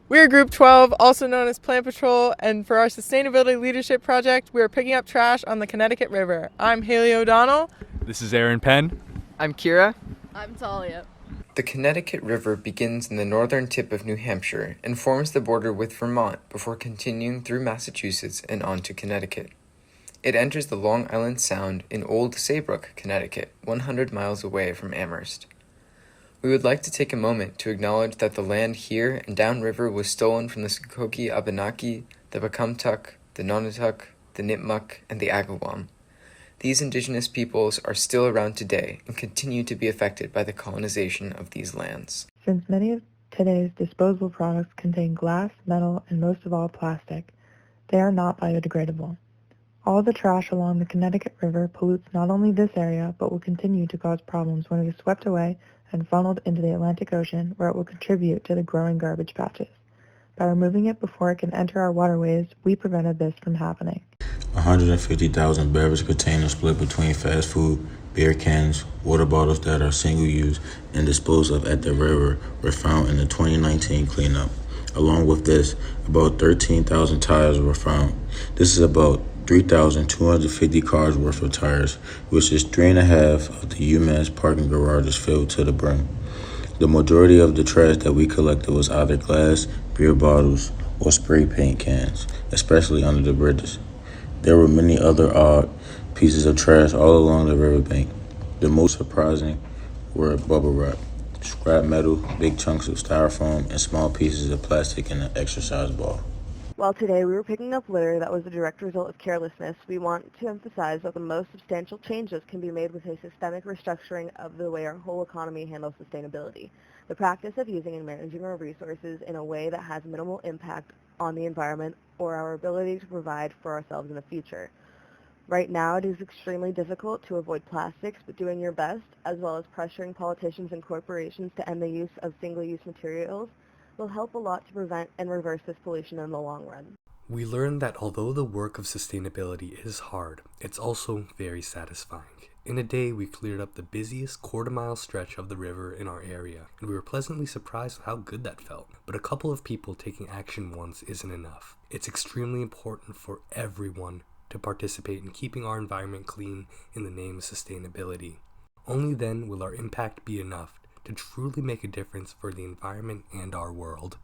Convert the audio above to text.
We are Group 12, also known as Plant Patrol, and for our Sustainability Leadership Project, we are picking up trash on the Connecticut River. I'm Haley O'Donnell. This is Aaron Penn. I'm Kira. I'm Talia. The Connecticut River begins in the northern tip of New Hampshire and forms the border with Vermont before continuing through Massachusetts and on to Connecticut. It enters the Long Island Sound in Old Saybrook, Connecticut, 100 miles away from Amherst. We would like to take a moment to acknowledge that the land here and downriver was stolen from the Skokokie Abenaki, the Pecumtuck, the Nonotuck, the Nipmuc, and the Agawam. These indigenous peoples are still around today and continue to be affected by the colonization of these lands. Since many of today's disposable products contain glass, metal, and most of all plastic, they are not biodegradable. All the trash along the Connecticut River pollutes not only this area, but will continue to cause problems when it is swept away and funneled into the Atlantic Ocean, where it will contribute to the growing garbage patches. By removing it before it can enter our waterways, we prevented this from happening. 150,000 beverage containers split between fast food, beer cans, water bottles that are single-use and disposed of at the river were found in the 2019 cleanup. Along with this, about 13,000 tires were found. This is about 3,250 cars worth of tires, which is 3.5 of the UMass parking garages filled to the brim. The majority of the trash that we collected was either glass, beer bottles, or spray paint cans, especially under the bridges. There were many other odd pieces of trash all along the riverbank. The most surprising were bubble wrap, scrap metal, big chunks of styrofoam, and small pieces of plastic in an exercise ball. While today we were picking up litter that was a direct result of carelessness, we want to emphasize that the most substantial changes can be made with a systemic restructuring of the way our whole economy handles sustainability. The practice of using and managing our resources in a way that has minimal impact on the environment or our ability to provide for ourselves in the future. Right now it is extremely difficult to avoid plastics, but doing your best, as well as pressuring politicians and corporations to end the use of single-use materials, will help a lot to prevent and reverse this pollution in the long run. We learned that although the work of sustainability is hard, it's also very satisfying. In a day, we cleared up the busiest quarter-mile stretch of the river in our area, and we were pleasantly surprised with how good that felt. But a couple of people taking action once isn't enough. It's extremely important for everyone to participate in keeping our environment clean in the name of sustainability. Only then will our impact be enough to truly make a difference for the environment and our world.